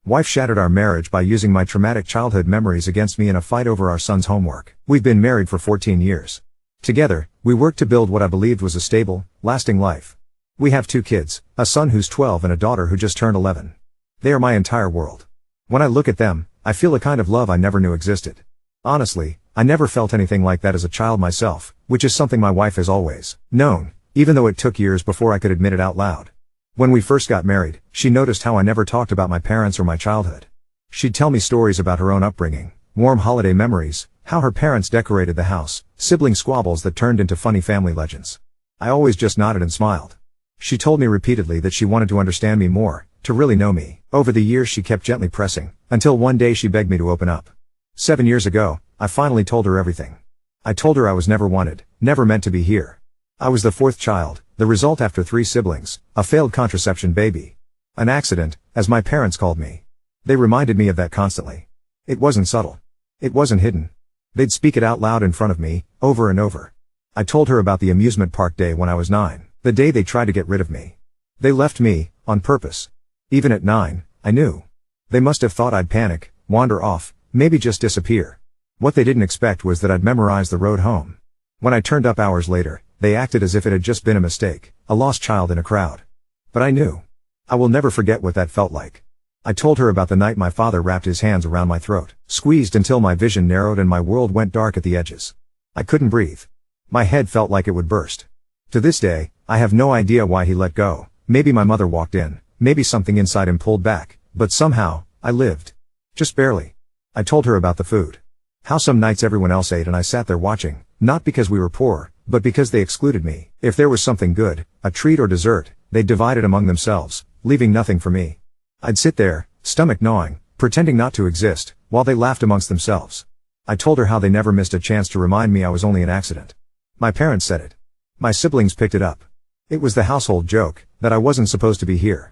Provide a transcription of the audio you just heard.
Wife shattered our marriage by using my traumatic childhood memories against me in a fight over our son's homework. We've been married for 14 years. Together, we worked to build what I believed was a stable, lasting life. We have 2 kids, a son who's 12 and a daughter who just turned 11. They are my entire world. When I look at them, I feel a kind of love I never knew existed. Honestly, I never felt anything like that as a child myself, which is something my wife has always known, even though it took years before I could admit it out loud. When we first got married, she noticed how I never talked about my parents or my childhood. She'd tell me stories about her own upbringing, warm holiday memories, how her parents decorated the house, sibling squabbles that turned into funny family legends. I always just nodded and smiled. She told me repeatedly that she wanted to understand me more, to really know me. Over the years she kept gently pressing, until one day she begged me to open up. 7 years ago, I finally told her everything. I told her I was never wanted, never meant to be here. I was the 4th child, the result after 3 siblings, a failed contraception baby. An accident, as my parents called me. They reminded me of that constantly. It wasn't subtle. It wasn't hidden. They'd speak it out loud in front of me, over and over. I told her about the amusement park day when I was 9, the day they tried to get rid of me. They left me, on purpose. Even at 9, I knew. They must have thought I'd panic, wander off, maybe just disappear. What they didn't expect was that I'd memorize the road home. When I turned up hours later, they acted as if it had just been a mistake, a lost child in a crowd. But I knew. I will never forget what that felt like. I told her about the night my father wrapped his hands around my throat, squeezed until my vision narrowed and my world went dark at the edges. I couldn't breathe. My head felt like it would burst. To this day, I have no idea why he let go. Maybe my mother walked in, maybe something inside him pulled back, but somehow, I lived. Just barely. I told her about the food. How some nights everyone else ate and I sat there watching, not because we were poor, but because they excluded me. If there was something good, a treat or dessert, they'd divide it among themselves, leaving nothing for me. I'd sit there, stomach gnawing, pretending not to exist, while they laughed amongst themselves. I told her how they never missed a chance to remind me I was only an accident. My parents said it. My siblings picked it up. It was the household joke, that I wasn't supposed to be here.